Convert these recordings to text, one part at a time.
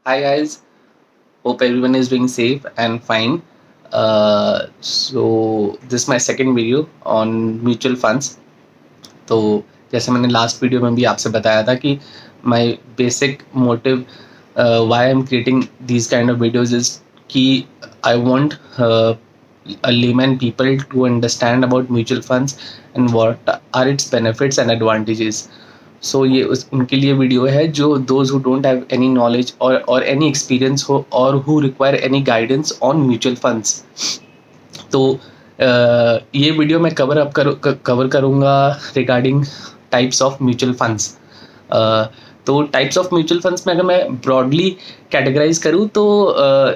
Hi guys, hope everyone is doing safe and fine. So this is my second video on mutual funds. तो जैसे मैंने last video में भी आपसे बताया था कि my basic motive why I am creating these kind of videos is कि I want a layman people to understand about mutual funds and what are its benefits and advantages. सो ये उनके लिए वीडियो है जो those who don't have any knowledge और any experience हो और who require any guidance on mutual funds. तो ये वीडियो मैं कवर करूँगा regarding types of mutual funds. तो टाइप्स ऑफ म्यूचुअल फंड्स में अगर मैं ब्रॉडली कैटेगराइज करूँ तो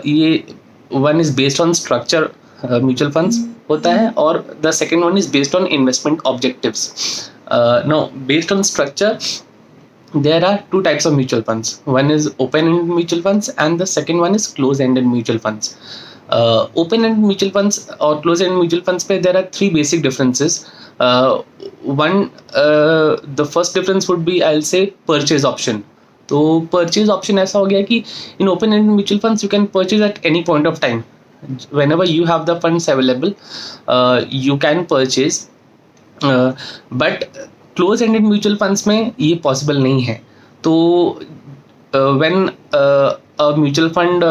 ये one is based on structure mutual funds होता है और the second one is based on investment objectives. Now, based on structure, there are two types of mutual funds. One is open-ended mutual funds, and the second one is closed-ended mutual funds. Open-ended mutual funds or closed-ended mutual funds, there are three basic differences. The first difference would be, I'll say, purchase option. तो purchase option ऐसा हो गया कि in open-ended mutual funds you can purchase at any point of time. Whenever you have the funds available, you can purchase. But close ended mutual funds में ये possible नहीं है. तो when a mutual fund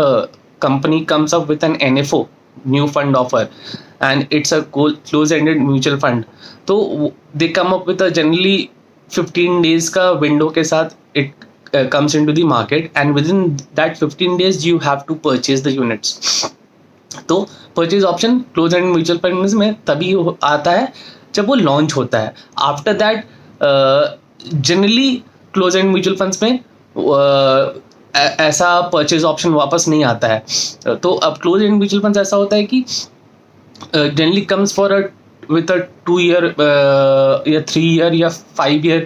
company comes up with an NFO, new fund offer, and it's a close ended mutual fund, तो they come up with a generally 15 days का window के साथ it comes into the market, and within that 15 days you have to purchase the units. तो purchase option close and mutual fund में तभी आता है जब वो लॉन्च होता है. After that generally close and mutual funds में ऐसा परचेज ऑप्शन वापस नहीं आता है. तो अब क्लोज एंड म्यूचुअल फंड्स ऐसा होता है कि generally comes for with a 2 year या 3 year या 5 year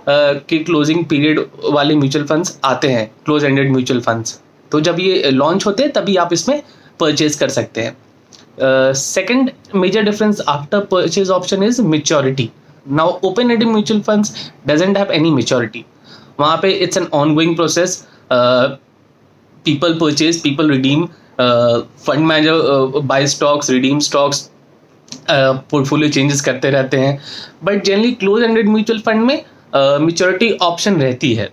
के क्लोजिंग पीरियड वाले म्यूचुअल फंड्स आते हैं, क्लोज एंडेड म्यूचुअल फंड्स. तो जब ये लॉन्च होते हैं तभी आप इसमें परचेज कर सकते हैं. Second major difference after purchase option is maturity. Now open-ended mutual funds doesn't have any maturity. वहाँ पे it's an ongoing process. People purchase, people redeem. Fund manager buy stocks, redeem stocks. Portfolio changes करते रहते हैं. But generally close-ended mutual fund में maturity option रहती है.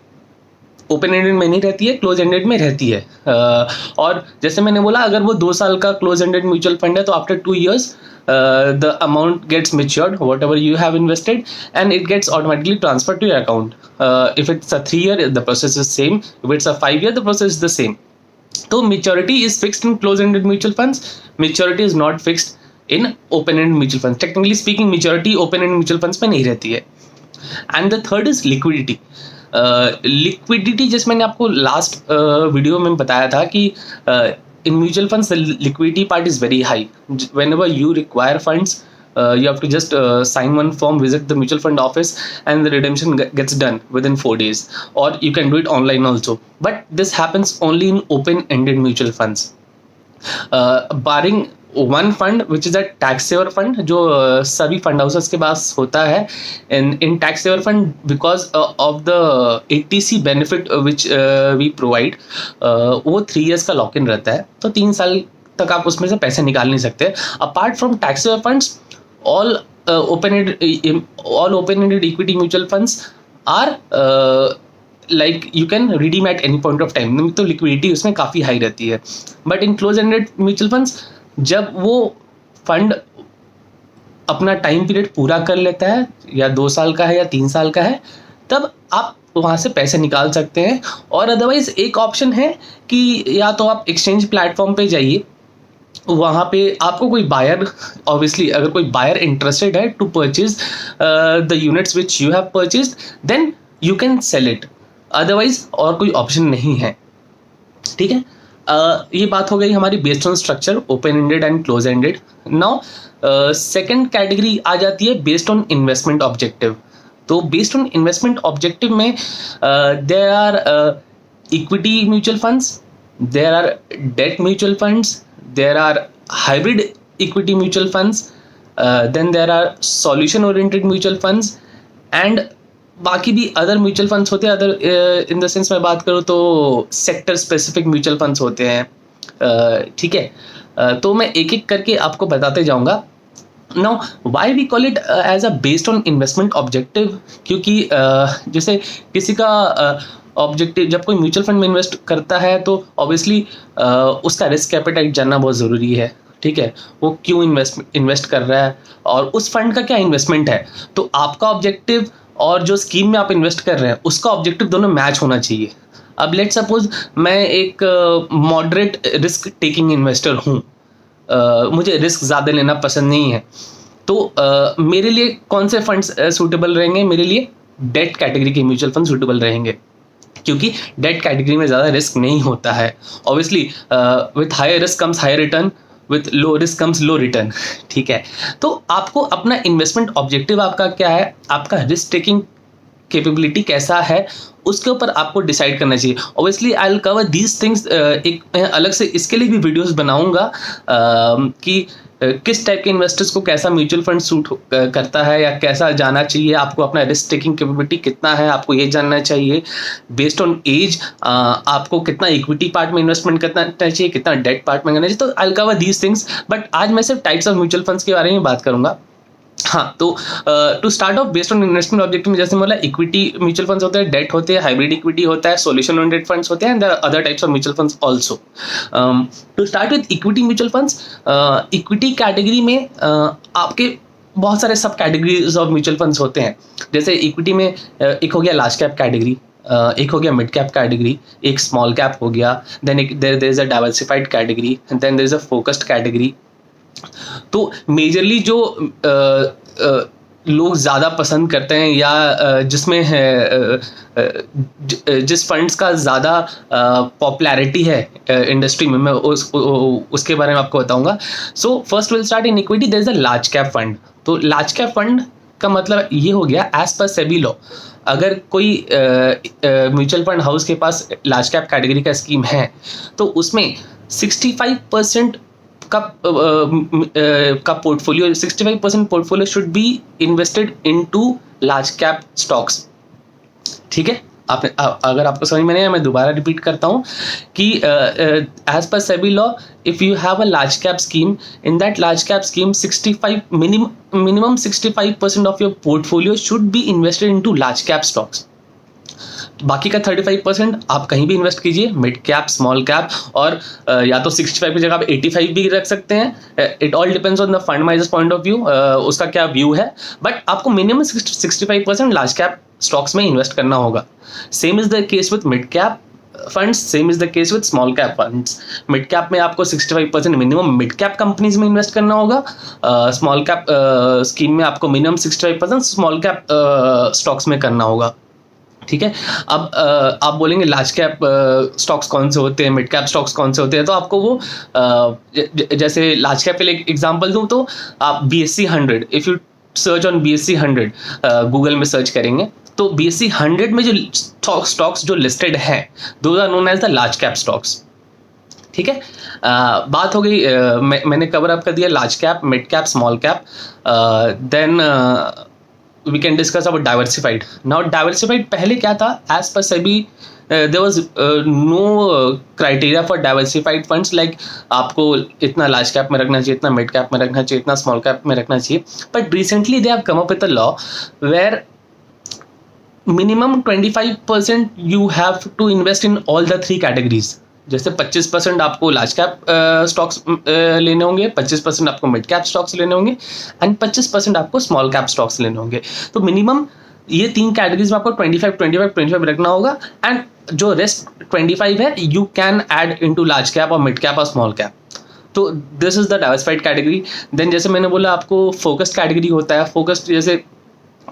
Open ended में नहीं रहती है, क्लोज एंडेड में रहती है. और जैसे मैंने बोला, अगर वो 2 साल का क्लोज एंडेड म्यूचुअल फंड है तो after 2 years the amount gets matured whatever you have invested and it gets automatically transfer to your account. If it's a 3 year the process is same, if it's a 5 year the process is the same. तो maturity is fixed in close ended mutual funds, maturity is not fixed in open ended mutual funds. Technically speaking maturity open ended mutual funds में नहीं रहती है. And the third is liquidity. Liquidity जैसे मैंने आपको last video में बताया था कि in mutual funds the liquidity part is very high. Whenever you require funds you have to just sign one form, visit the mutual fund office, and the redemption gets done within 4 days, or you can do it online also. But this happens only in open ended mutual funds, barring one fund which is a tax saver fund, जो सभी fund houses के पास होता है. in tax saver fund, because of the ATC benefit which we provide, वो 3 years का lock in रहता है, तो 3 साल तक आप उसमें से पैसे निकाल नहीं सकते. Apart from tax saver funds, all open-ended equity mutual funds are like you can redeem at any point of time. तो liquidity उसमें काफ़ी हाई रहती है. But in closed-ended mutual funds, जब वो फंड अपना टाइम पीरियड पूरा कर लेता है, या 2 साल का है या 3 साल का है, तब आप वहाँ से पैसे निकाल सकते हैं. और अदरवाइज एक ऑप्शन है कि या तो आप एक्सचेंज प्लेटफॉर्म पे जाइए, वहाँ पे आपको कोई बायर, ऑब्वियसली अगर कोई बायर इंटरेस्टेड है to purchase the units which you have purchased, then you can sell it. Otherwise और कोई ऑप्शन नहीं है. ठीक है, ये बात हो गई हमारी based on structure, open ended and close ended. Now second category आ जाती है बेस्ड ऑन इन्वेस्टमेंट ऑब्जेक्टिव. तो बेस्ड ऑन इन्वेस्टमेंट ऑब्जेक्टिव में there are equity mutual funds, there are debt mutual funds, there are hybrid equity mutual funds, then there are solution oriented mutual funds, and बाकी भी other mutual funds होते हैं, other in the sense मैं बात करूँ तो sector specific mutual funds होते हैं, ठीक है। तो मैं एक एक करके आपको बताते जाऊंगा। Now why we call it as a based on investment objective, क्योंकि जैसे किसी का ऑब्जेक्टिव, जब कोई म्यूचुअल फंड में इन्वेस्ट करता है तो ऑब्वियसली उसका रिस्क एपेटाइट जानना बहुत ज़रूरी है, ठीक है। वो क्यों इन्वेस्ट कर रहा है और उस फंड का क्या इन्वेस्टमेंट है। तो आपका ऑब्जेक्टिव और जो स्कीम में आप इन्वेस्ट कर रहे हैं उसका ऑब्जेक्टिव दोनों मैच होना चाहिए। अब लेट सपोज मैं एक मॉडरेट रिस्क टेकिंग इन्वेस्टर हूँ, मुझे रिस्क ज़्यादा लेना पसंद नहीं है, तो मेरे लिए कौन से फंड्स सूटेबल रहेंगे, मेरे लिए डेट कैटेगरी के म्यूचुअल फंड सूटेबल रहेंगे, क्योंकि डेट कैटेगरी में ज़्यादा रिस्क नहीं होता है। Obviously with higher risk comes higher return, with low risk comes low return, ठीक है। तो आपको अपना इन्वेस्टमेंट ऑब्जेक्टिव आपका क्या है, आपका रिस्क टेकिंग कैपेबिलिटी कैसा है, उसके ऊपर आपको डिसाइड करना चाहिए। Obviously I will cover these things, एक अलग से इसके लिए भी वीडियोस बनाऊंगा कि किस टाइप के इन्वेस्टर्स को कैसा म्यूचुअल फंड सूट करता है या कैसा जाना चाहिए, आपको अपना रिस्क टेकिंग कैपेबिलिटी कितना है आपको ये जानना चाहिए। बेस्ड ऑन एज आपको कितना इक्विटी पार्ट में इन्वेस्टमेंट करना चाहिए, कितना डेट पार्ट में करना चाहिए। तो I will cover these things, but आज मैं सिर्फ टाइप्स ऑफ म्यूचुअल फंड्स के बारे में बात करूंगा। हाँ, तो to start off based on investment objective में, जैसे बोला इक्विटी म्यूचुअल फंड्स होते हैं, डेट होते हैं, हाइब्रिड इक्विटी होता है, सॉल्यूशन ओरिएंटेड फंड्स होते हैं, and other types of mutual funds also. To start with equity mutual funds, equity category में आपके बहुत सारे सब कैटेगरीज ऑफ म्यूचुअल फंड्स होते हैं। जैसे इक्विटी में एक हो गया लार्ज कैप कैटेगरी, एक हो गया मिड कैप कैटेगरी, एक स्मॉल कैप हो गया, then there is a diversified category, then there is a focused category. तो मेजरली जो लोग ज़्यादा पसंद करते हैं या जिसमें है जिस फंड्स का ज़्यादा पॉपुलैरिटी है इंडस्ट्री में, मैं उसके बारे में आपको बताऊंगा। So first will start in equity, there is a large cap fund. तो लार्ज कैप फंड का मतलब ये हो गया एज पर सेबी लॉ, अगर कोई म्यूचुअल फंड हाउस के पास लार्ज कैप कैटेगरी का स्कीम है तो उसमें 65% का portfolio, 65% portfolio should be invested into large cap stocks, ठीक है। आपने अगर आपको समझ में नहीं है, मैं दोबारा रिपीट करता हूँ कि as per SEBI law, if you have a large cap scheme, in that large cap scheme 65 minimum 65% of your portfolio should be invested into large cap stocks. बाकी का 35% आप कहीं भी इन्वेस्ट कीजिए, मिड कैप, स्मॉल कैप, और या तो 65 की जगह आप 85 भी रख सकते हैं। It all depends on the fund managers point of view, उसका क्या व्यू है, बट आपको मिनिमम 65% लार्ज कैप स्टॉक्स में इन्वेस्ट करना होगा। Same is the case with mid cap funds, same is the case with small cap funds. Mid cap में आपको 65% minimum mid cap companies में इन्वेस्ट करना होगा, स्मॉल कैप स्कीम में आपको मिनिमम 65% स्मॉल कैप स्टॉक्स में करना होगा, ठीक है। अब आप बोलेंगे लार्ज कैप स्टॉक्स कौन से होते हैं, मिड कैप स्टॉक्स कौन से होते हैं, तो आपको वो जैसे लार्ज कैप के लिए एग्जांपल दूं तो आप BSE 100, if you search on BSE 100 Google में सर्च करेंगे तो BSE 100 में जो स्टॉक्स जो लिस्टेड हैं, those are known as the large cap stocks, ठीक है। बात हो गई, मैंने कवर अप कर दिया large cap, mid cap, small cap. Then we can discuss about diversified. Now diversified पहले क्या था, as per SEBI there was no criteria for diversified funds, like आपको इतना large cap में रखना चाहिए, इतना mid cap में रखना चाहिए, इतना small cap में रखना चाहिए। But recently they have come up with a law where minimum 25% you have to invest in all the three categories. जैसे 25% आपको लार्ज कैप स्टॉक्स लेने होंगे, 25% आपको मिड कैप स्टॉक्स लेने होंगे, एंड 25% आपको स्मॉल कैप स्टॉक्स लेने होंगे। तो मिनिमम ये तीन कैटेगरीज में आपको 25 रखना होगा, एंड जो रेस्ट 25 है you can add into large cap और मिड कैप और स्मॉल कैप। तो this is the diversified category. Then जैसे मैंने बोला आपको फोकस्ड कैटेगरी होता है। फोकस्ड जैसे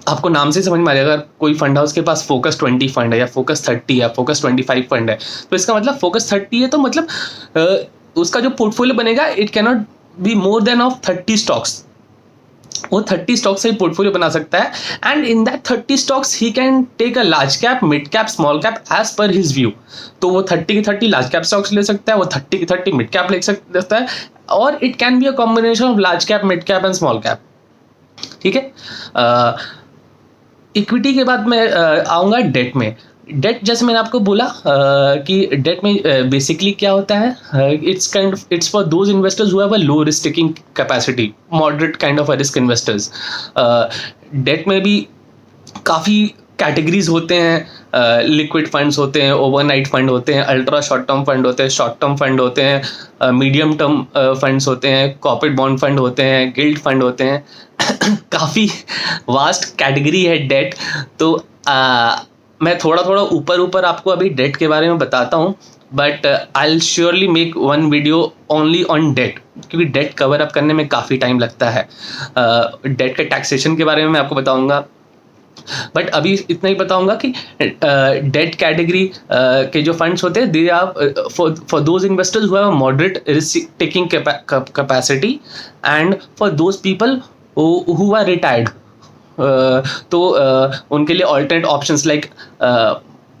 आपको नाम से समझ में आ जाएगा, अगर कोई फंड हाउस के पास फोकस 20 फंड है या फोकस 30 है, फोकस 25 फंड है, तो इसका मतलब फोकस 30 है तो मतलब उसका जो पोर्टफोलियो बनेगा it can not be more than of 30 stocks. वो 30 स्टॉक्स से पोर्टफोलियो बना सकता है, and in that 30 stocks he can take a large cap, mid cap, small cap as per his view. तो वो 30 के 30 लार्ज कैप स्टॉक्स ले सकता है, वो 30 के 30 मिड कैप ले सकता है, और it can be a combination of large cap, mid cap and small cap, ठीक है। इक्विटी के बाद मैं आऊँगा डेट में। डेट जैसे मैंने आपको बोला कि डेट में बेसिकली क्या होता है, it's for those investors who have a low risk taking capacity, moderate kind of a risk investors. Debt में भी काफ़ी कैटेगरीज होते हैं, लिक्विड फंड्स होते हैं, ओवरनाइट फंड होते हैं, अल्ट्रा शॉर्ट टर्म फंड होते हैं, शॉर्ट टर्म फंड होते हैं, मीडियम टर्म फंड्स होते हैं, कॉर्पोरेट बॉन्ड फंड होते हैं, गिल्ड फंड होते हैं। काफ़ी वास्ट कैटेगरी है डेट। तो मैं थोड़ा थोड़ा ऊपर आपको अभी डेट के बारे में बताता हूँ, but I will surely make one video only on debt, क्योंकि डेट कवर अप करने में काफ़ी टाइम लगता है। डेट के टैक्सेशन के बारे में मैं आपको बताऊँगा, बट अभी इतना ही बताऊंगा कि डेट कैटेगरी के जो फंड्स होते हैं, they are for those investors who have a moderate risk taking capacity and for those people who are retired. तो उनके लिए alternate options like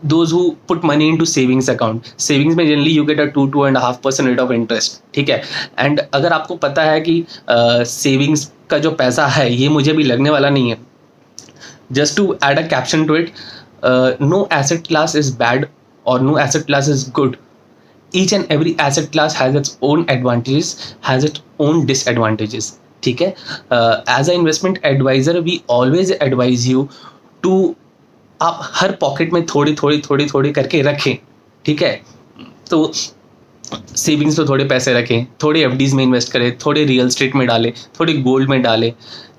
those who put money into savings account, savings में generally you get a 2.5% rate of interest, ठीक है। And अगर आपको पता है कि सेविंग्स का जो पैसा है ये मुझे भी लगने वाला नहीं है, just to add a caption to it, no asset class is bad or no asset class is good. Each and every asset class has its own advantages, has its own disadvantages, ठीक है। As an investment advisor we always advise you to आप हर pocket में थोड़ी करके रखें, ठीक है। तो सेविंग्स में थोड़े पैसे रखें, थोड़े एफडीज में इन्वेस्ट करें, थोड़े रियल स्टेट में डालें, थोड़े गोल्ड में डालें,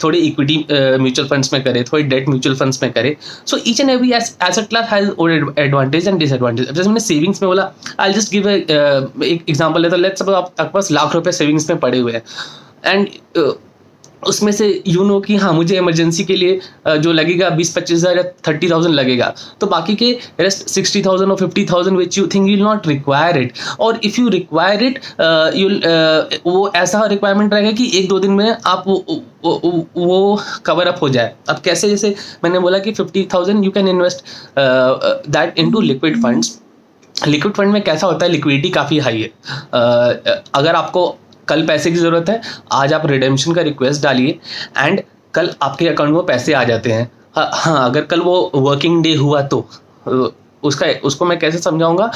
थोड़े इक्विटी म्यूचुअल फंड्स में करें, थोड़े डेट म्यूचुअल फंड्स में करें। So each and every asset class has own advantage and disadvantage. जैसे मैंने सेविंग्स में बोला, आई जस्ट गिव एक एग्जांपल लेता हूं। लेट्स सपोज आपके पास लाख रुपए सेविंग्स में पड़े हुए हैं एंड उसमें से यू नो कि हाँ मुझे इमरजेंसी के लिए जो लगेगा 20-25,000 या 30,000 लगेगा, तो बाकी के रेस्ट 60,000 और 50,000 which you think you not require it, और इफ़ यू रिक्वायर इट वो ऐसा रिक्वायरमेंट रहेगा कि 1-2 दिन में आप वो कवर अप हो जाए। अब कैसे, जैसे मैंने बोला कि 50,000 you can invest that into liquid funds. Liquid fund में कैसा होता है, लिक्विडिटी काफ़ी हाई है। अगर आपको कल पैसे की ज़रूरत है, आज आप रिडेम्पशन का रिक्वेस्ट डालिए एंड कल आपके अकाउंट में पैसे आ जाते हैं। हाँ, अगर कल वो वर्किंग डे हुआ तो उसको मैं कैसे समझाऊंगा।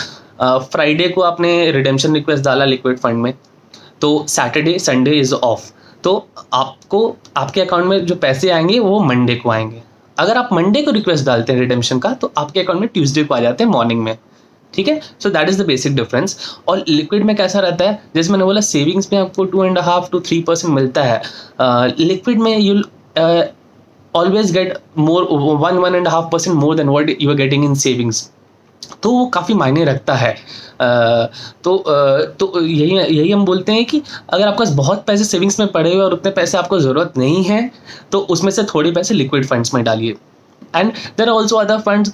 फ्राइडे को आपने रिडेम्पशन रिक्वेस्ट डाला लिक्विड फंड में, तो सैटरडे संडे इज़ ऑफ, तो आपको आपके अकाउंट में जो पैसे आएंगे वो मंडे को आएंगे। अगर आप मंडे को रिक्वेस्ट डालते हैं रिडेम्पशन का, तो आपके अकाउंट में ट्यूसडे को आ जाते हैं मॉर्निंग में, ठीक है। So that is the basic difference. और लिक्विड में कैसा रहता है, जैसे मैंने बोला सेविंग्स में आपको 2.5 to 3% मिलता है, लिक्विड में you always get more 1-1.5% more than what you are getting in savings. तो वो काफ़ी मायने रखता है। तो यही हम बोलते हैं कि अगर आपके पास बहुत पैसे सेविंग्स में पड़े हुए और उतने पैसे आपको ज़रूरत नहीं है, तो उसमें से थोड़े पैसे लिक्विड फंड्स में डालिए। And there are also other funds,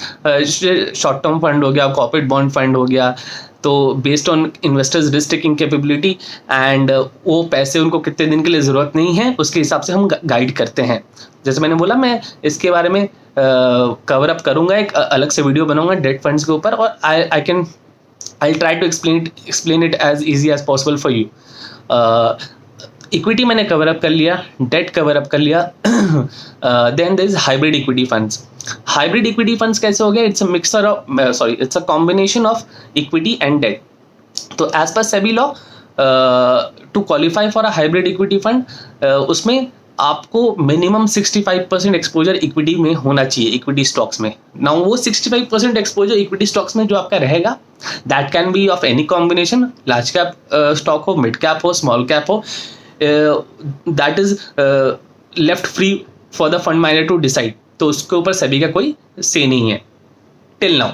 short term fund हो गया, कॉर्पोरेट बॉन्ड फंड हो गया, तो based on investors risk taking capability and वो पैसे उनको कितने दिन के लिए ज़रूरत नहीं है, उसके हिसाब से हम गाइड करते हैं। जैसे मैंने बोला, मैं इसके बारे में कवर अप करूँगा, एक अलग से वीडियो बनाऊँगा डेट फंड्स के ऊपर, और I try to explain it as easy as possible for you. Equity मैंने कवर अप कर लिया, डेट कवर अप कर लिया। Then there is hybrid equity funds. Hybrid equity funds कैसे हो गया, it's a combination of equity and debt. तो as per SEBI law, to qualify for a hybrid equity fund, उसमें आपको मिनिमम 65% एक्सपोजर इक्विटी में होना चाहिए, इक्विटी स्टॉक्स में। नाउ वो 65% एक्सपोजर इक्विटी स्टॉक्स में जो आपका रहेगा, that can be of any combination, large cap stock हो, मिड कैप हो, स्मॉल कैप हो, that is left free for the fund manager to decide. तो उसके ऊपर सभी का कोई से नहीं है till now.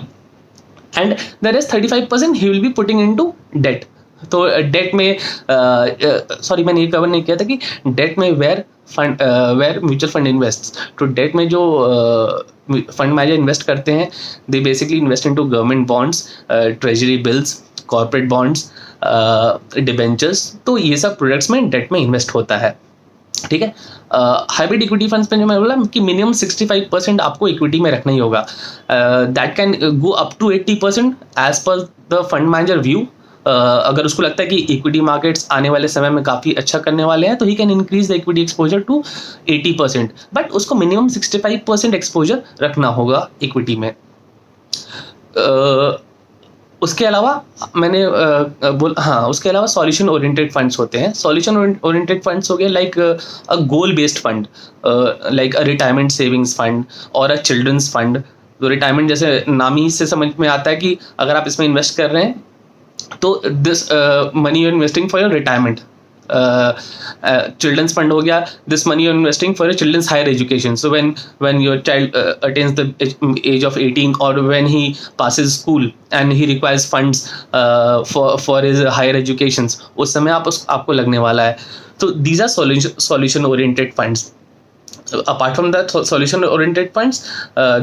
And there is 35% he will be putting into debt. तो डेट में सॉरी मैंने ये कवर नहीं किया था कि डेट में वेयर म्यूचुअल फंड इन्वेस्ट, तो डेट में जो फंड मैनेजर इन्वेस्ट करते हैं, they basically invest into government bonds, treasury bills, corporate bonds, debentures. तो ये सब प्रोडक्ट्स में डेट में इन्वेस्ट होता है, ठीक है। हाइब्रिड इक्विटी फंड्स में जो मैं बोला कि मिनिमम 65% आपको इक्विटी में रखना ही होगा। That can go up to 80% as per the fund manager view. अगर उसको लगता है कि इक्विटी मार्केट्स आने वाले समय में काफ़ी अच्छा करने वाले हैं तो he can increase the equity exposure to 80%, but उसको मिनिमम 65% एक्सपोजर रखना होगा इक्विटी में। उसके अलावा मैंने उसके अलावा सॉल्यूशन ओरिएंटेड फंड्स होते हैं। सॉल्यूशन ओरिएंटेड फंड्स हो गए like a goal based fund, like a retirement savings fund और अ चिल्ड्रंस फंड। तो रिटायरमेंट जैसे नाम ही से समझ में आता है कि अगर आप इसमें इन्वेस्ट कर रहे हैं तो this money you investing for your retirement. Children's fund हो गया, this money you investing for your children's higher education. So when your child attains the age of 18 or when he passes school and he requires funds for his higher educations, उस समय आपको लगने वाला है। तो these are solution oriented funds. Apart from that solution oriented funds,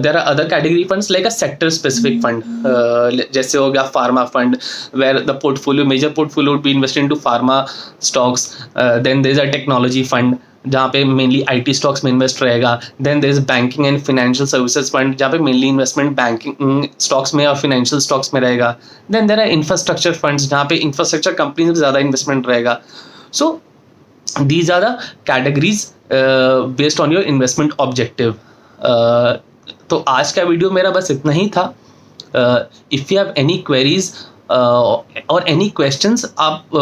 there are other category funds like a sector specific fund, जैसे हो गया pharma fund where the major portfolio would be invested into pharma stocks. Then there is a technology fund जहाँ पे mainly IT stocks में invest रहेगा। Then there is banking and financial services fund जहाँ पे mainly investment banking stocks में और financial stocks में रहेगा। Then there are infrastructure funds जहाँ पे इंफ्रास्ट्रक्चर कंपनी में ज़्यादा इन्वेस्टमेंट रहेगा। सो these are the categories based on your investment objective. तो आज का वीडियो मेरा बस इतना ही था। If you have any queries और एनी क्वेश्चंस आप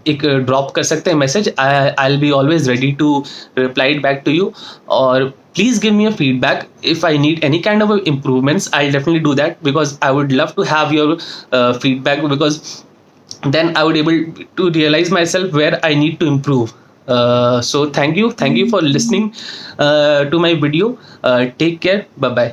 एक ड्रॉप कर सकते हैं message. I will be always ready to reply back to you, और please give me a feedback if I need any kind of improvements. I'll definitely do that because I would love to have your feedback, because then I would able to realize myself where I need to improve. So thank you for listening to my video. Take care. Bye bye.